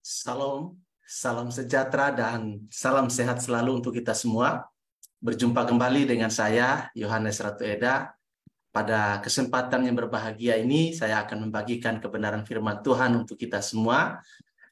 Salam, salam sejahtera dan salam sehat selalu untuk kita semua. Berjumpa kembali dengan saya, Yohanes Ratu Eda. Pada kesempatan yang berbahagia ini, saya akan membagikan kebenaran firman Tuhan untuk kita semua.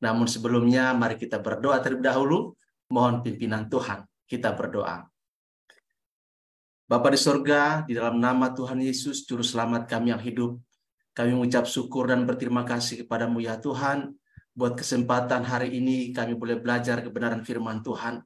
Namun sebelumnya, mari kita berdoa terlebih dahulu. Mohon pimpinan Tuhan, kita berdoa. Bapa di sorga, di dalam nama Tuhan Yesus, Juru Selamat kami yang hidup, kami mengucap syukur dan berterima kasih kepadamu ya Tuhan, buat kesempatan hari ini kami boleh belajar kebenaran firman Tuhan.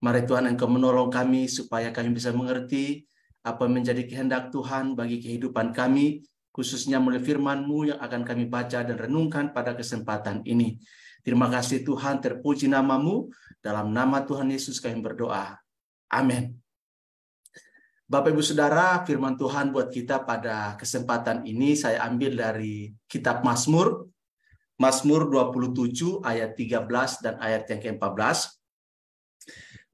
Mari Tuhan Engkau menolong kami supaya kami bisa mengerti apa menjadi kehendak Tuhan bagi kehidupan kami, khususnya melalui firman-Mu yang akan kami baca dan renungkan pada kesempatan ini. Terima kasih Tuhan, terpuji nama-Mu, dalam nama Tuhan Yesus kami berdoa. Amin. Bapak Ibu Saudara, firman Tuhan buat kita pada kesempatan ini saya ambil dari kitab Mazmur, Mazmur 27 ayat 13 dan ayat yang ke-14.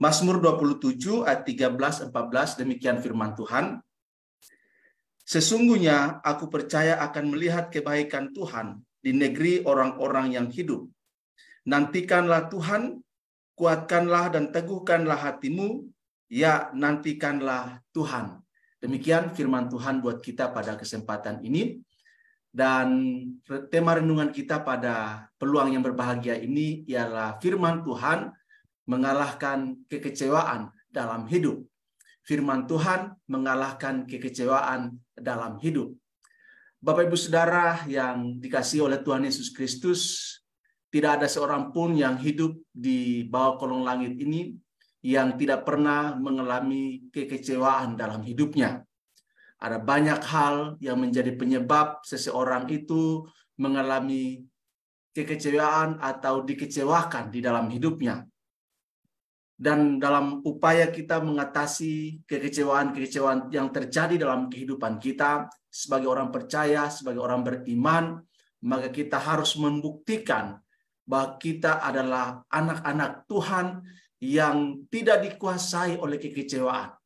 Mazmur 27 ayat 13-14, demikian firman Tuhan. Sesungguhnya aku percaya akan melihat kebaikan Tuhan di negeri orang-orang yang hidup. Nantikanlah Tuhan, kuatkanlah dan teguhkanlah hatimu, ya nantikanlah Tuhan. Demikian firman Tuhan buat kita pada kesempatan ini. Dan tema renungan kita pada peluang yang berbahagia ini ialah firman Tuhan mengalahkan kekecewaan dalam hidup. Firman Tuhan mengalahkan kekecewaan dalam hidup. Bapak Ibu Saudara yang dikasihi oleh Tuhan Yesus Kristus, tidak ada seorang pun yang hidup di bawah kolong langit ini yang tidak pernah mengalami kekecewaan dalam hidupnya. Ada banyak hal yang menjadi penyebab seseorang itu mengalami kekecewaan atau dikecewakan di dalam hidupnya. Dan dalam upaya kita mengatasi kekecewaan-kekecewaan yang terjadi dalam kehidupan kita sebagai orang percaya, sebagai orang beriman, maka kita harus membuktikan bahwa kita adalah anak-anak Tuhan yang tidak dikuasai oleh kekecewaan,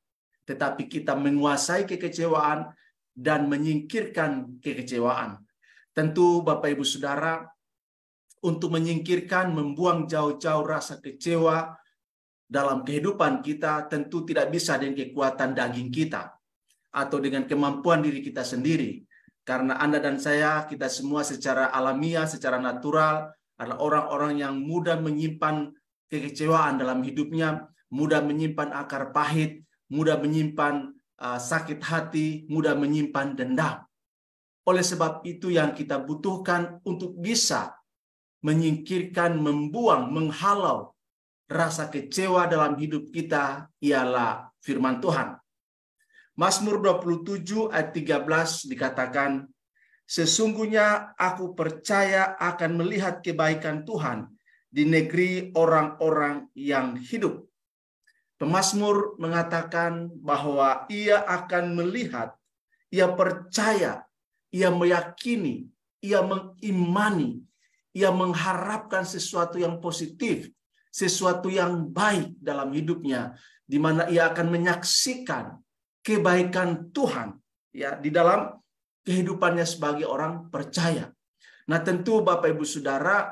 tetapi kita menguasai kekecewaan dan menyingkirkan kekecewaan. Tentu Bapak Ibu Saudara, untuk menyingkirkan, membuang jauh-jauh rasa kecewa dalam kehidupan kita tentu tidak bisa dengan kekuatan daging kita atau dengan kemampuan diri kita sendiri. Karena Anda dan saya, kita semua secara alamiah, secara natural adalah orang-orang yang mudah menyimpan kekecewaan dalam hidupnya, mudah menyimpan akar pahit, mudah menyimpan sakit hati, mudah menyimpan dendam. Oleh sebab itu yang kita butuhkan untuk bisa menyingkirkan, membuang, menghalau rasa kecewa dalam hidup kita ialah firman Tuhan. Mazmur 27 ayat 13 dikatakan, sesungguhnya aku percaya akan melihat kebaikan Tuhan di negeri orang-orang yang hidup. Pemazmur mengatakan bahwa ia akan melihat, ia percaya, ia meyakini, ia mengimani, ia mengharapkan sesuatu yang positif, sesuatu yang baik dalam hidupnya, di mana ia akan menyaksikan kebaikan Tuhan ya di dalam kehidupannya sebagai orang percaya. Nah, tentu Bapak Ibu Saudara,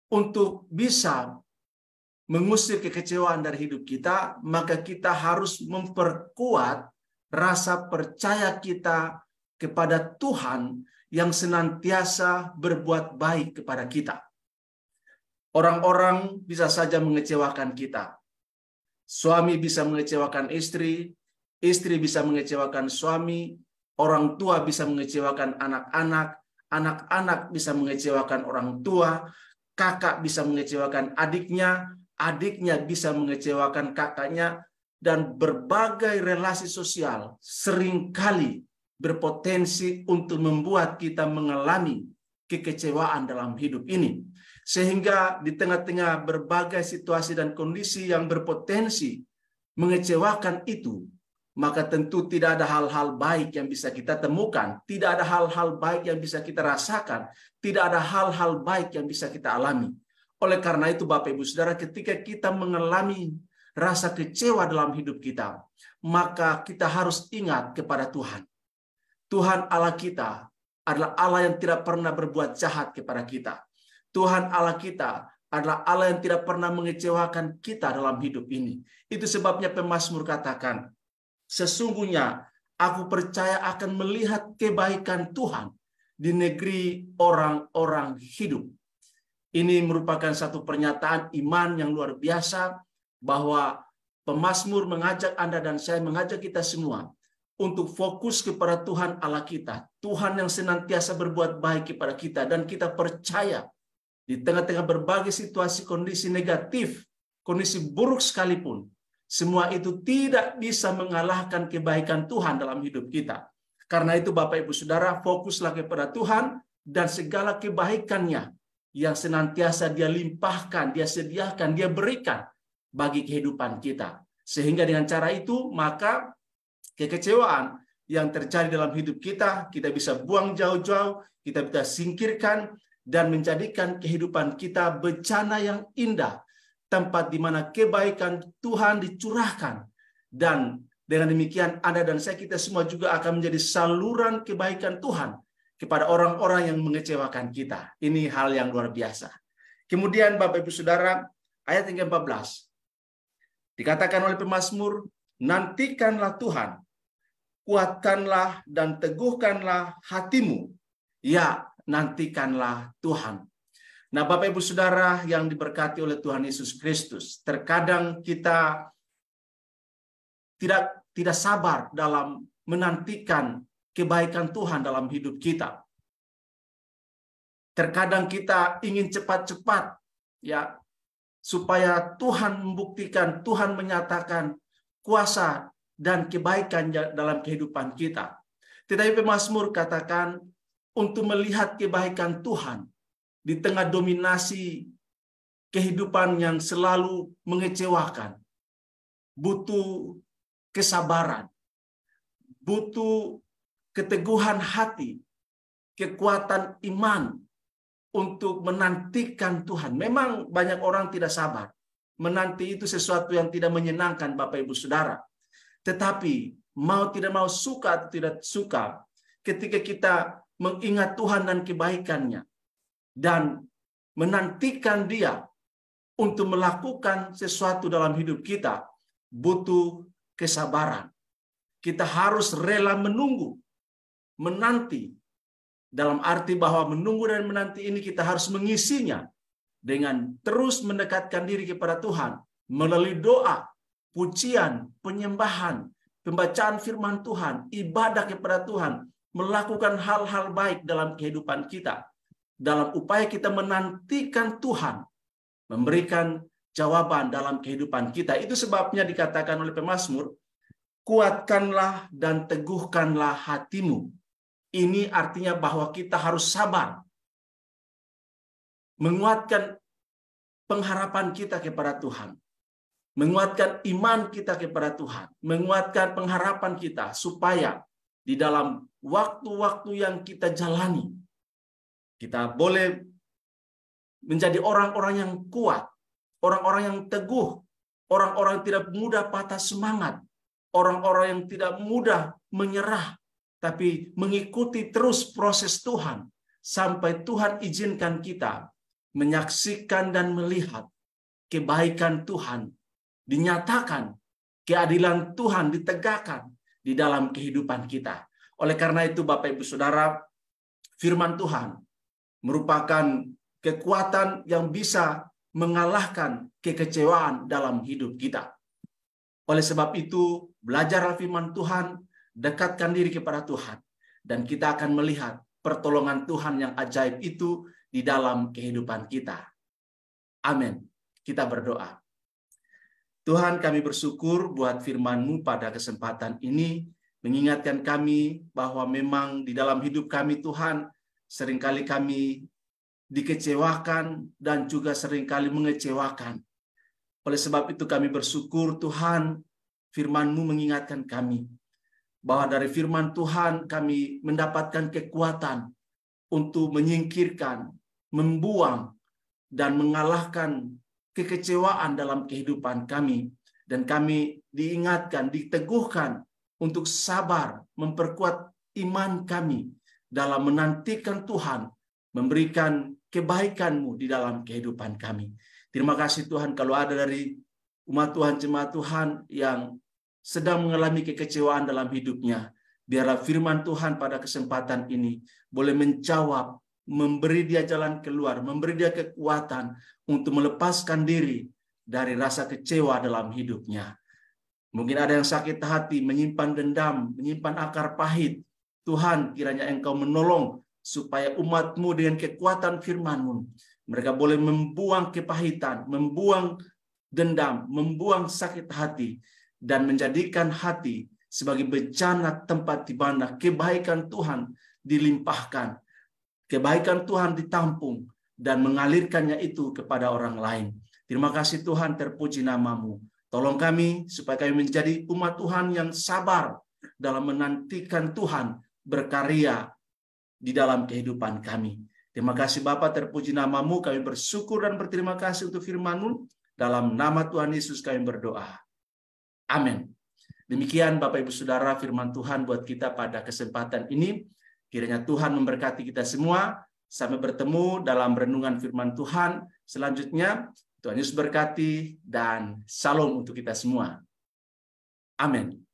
untuk bisa mengusir kekecewaan dari hidup kita, maka kita harus memperkuat rasa percaya kita kepada Tuhan yang senantiasa berbuat baik kepada kita. Orang-orang bisa saja mengecewakan kita. Suami bisa mengecewakan istri, istri bisa mengecewakan suami, orang tua bisa mengecewakan anak-anak, anak-anak bisa mengecewakan orang tua, kakak bisa mengecewakan adiknya, adiknya bisa mengecewakan kakaknya, dan berbagai relasi sosial seringkali berpotensi untuk membuat kita mengalami kekecewaan dalam hidup ini. Sehingga di tengah-tengah berbagai situasi dan kondisi yang berpotensi mengecewakan itu, maka tentu tidak ada hal-hal baik yang bisa kita temukan, tidak ada hal-hal baik yang bisa kita rasakan, tidak ada hal-hal baik yang bisa kita alami. Oleh karena itu Bapak Ibu Saudara, ketika kita mengalami rasa kecewa dalam hidup kita, maka kita harus ingat kepada Tuhan. Tuhan Allah kita adalah Allah yang tidak pernah berbuat jahat kepada kita. Tuhan Allah kita adalah Allah yang tidak pernah mengecewakan kita dalam hidup ini. Itu sebabnya pemazmur katakan, sesungguhnya aku percaya akan melihat kebaikan Tuhan di negeri orang-orang hidup. Ini merupakan satu pernyataan iman yang luar biasa, bahwa pemazmur mengajak Anda dan saya, mengajak kita semua untuk fokus kepada Tuhan Allah kita. Tuhan yang senantiasa berbuat baik kepada kita, dan kita percaya di tengah-tengah berbagai situasi, kondisi negatif, kondisi buruk sekalipun, semua itu tidak bisa mengalahkan kebaikan Tuhan dalam hidup kita. Karena itu Bapak Ibu Saudara, fokuslah kepada Tuhan dan segala kebaikannya yang senantiasa Dia limpahkan, Dia sediakan, Dia berikan bagi kehidupan kita. Sehingga dengan cara itu, maka kekecewaan yang terjadi dalam hidup kita, kita bisa buang jauh-jauh, kita bisa singkirkan, dan menjadikan kehidupan kita bencana yang indah, tempat di mana kebaikan Tuhan dicurahkan. Dan dengan demikian Anda dan saya, kita semua juga akan menjadi saluran kebaikan Tuhan kepada orang-orang yang mengecewakan kita. Ini hal yang luar biasa. Kemudian Bapak Ibu Saudara, ayat yang ke-14 dikatakan oleh pemazmur, nantikanlah Tuhan, kuatkanlah dan teguhkanlah hatimu, ya nantikanlah Tuhan. Nah, Bapak Ibu Saudara yang diberkati oleh Tuhan Yesus Kristus, terkadang kita tidak sabar dalam menantikan kebaikan Tuhan dalam hidup kita. Terkadang kita ingin cepat-cepat, ya, supaya Tuhan membuktikan, Tuhan menyatakan kuasa dan kebaikan dalam kehidupan kita. Tetapi pemazmur katakan, untuk melihat kebaikan Tuhan di tengah dominasi kehidupan yang selalu mengecewakan, butuh kesabaran, butuh keteguhan hati, kekuatan iman untuk menantikan Tuhan. Memang banyak orang tidak sabar. Menanti itu sesuatu yang tidak menyenangkan Bapak Ibu Saudara. Tetapi mau tidak mau, suka atau tidak suka, ketika kita mengingat Tuhan dan kebaikannya, dan menantikan Dia untuk melakukan sesuatu dalam hidup kita, butuh kesabaran. Kita harus rela menunggu, menanti. Dalam arti bahwa menunggu dan menanti ini kita harus mengisinya dengan terus mendekatkan diri kepada Tuhan melalui doa, pujian, penyembahan, pembacaan firman Tuhan, ibadah kepada Tuhan, melakukan hal-hal baik dalam kehidupan kita, dalam upaya kita menantikan Tuhan memberikan jawaban dalam kehidupan kita. Itu sebabnya dikatakan oleh pemazmur, kuatkanlah dan teguhkanlah hatimu. Ini artinya bahwa kita harus sabar, menguatkan pengharapan kita kepada Tuhan, menguatkan iman kita kepada Tuhan, menguatkan pengharapan kita, supaya di dalam waktu-waktu yang kita jalani, kita boleh menjadi orang-orang yang kuat, orang-orang yang teguh, orang-orang yang tidak mudah patah semangat, orang-orang yang tidak mudah menyerah, tapi mengikuti terus proses Tuhan, sampai Tuhan izinkan kita menyaksikan dan melihat kebaikan Tuhan dinyatakan, keadilan Tuhan ditegakkan di dalam kehidupan kita. Oleh karena itu Bapak Ibu Saudara, firman Tuhan merupakan kekuatan yang bisa mengalahkan kekecewaan dalam hidup kita. Oleh sebab itu, belajarlah firman Tuhan, dekatkan diri kepada Tuhan, dan kita akan melihat pertolongan Tuhan yang ajaib itu di dalam kehidupan kita. Amin. Kita berdoa. Tuhan, kami bersyukur buat firman-Mu pada kesempatan ini, mengingatkan kami bahwa memang di dalam hidup kami, Tuhan, seringkali kami dikecewakan dan juga seringkali mengecewakan. Oleh sebab itu kami bersyukur Tuhan, firman-Mu mengingatkan kami bahwa dari firman Tuhan kami mendapatkan kekuatan untuk menyingkirkan, membuang, dan mengalahkan kekecewaan dalam kehidupan kami. Dan kami diingatkan, diteguhkan untuk sabar, memperkuat iman kami dalam menantikan Tuhan memberikan kebaikan-Mu di dalam kehidupan kami. Terima kasih Tuhan, kalau ada dari umat Tuhan, jemaat Tuhan yang sedang mengalami kekecewaan dalam hidupnya, biarlah firman Tuhan pada kesempatan ini boleh menjawab, memberi dia jalan keluar, memberi dia kekuatan untuk melepaskan diri dari rasa kecewa dalam hidupnya. Mungkin ada yang sakit hati, menyimpan dendam, menyimpan akar pahit. Tuhan, kiranya Engkau menolong supaya umat-Mu dengan kekuatan firman-Mu, mereka boleh membuang kepahitan, membuang dendam, membuang sakit hati, dan menjadikan hati sebagai bejana tempat di mana kebaikan Tuhan dilimpahkan, kebaikan Tuhan ditampung, dan mengalirkannya itu kepada orang lain. Terima kasih Tuhan, terpuji nama-Mu. Tolong kami supaya kami menjadi umat Tuhan yang sabar dalam menantikan Tuhan berkarya di dalam kehidupan kami. Terima kasih Bapa, terpuji nama-Mu, kami bersyukur dan berterima kasih untuk firman-Mu. Dalam nama Tuhan Yesus kami berdoa. Amin. Demikian Bapak Ibu Saudara firman Tuhan buat kita pada kesempatan ini. Kiranya Tuhan memberkati kita semua. Sampai bertemu dalam renungan firman Tuhan selanjutnya. Tuhan Yesus berkati dan salam untuk kita semua. Amin.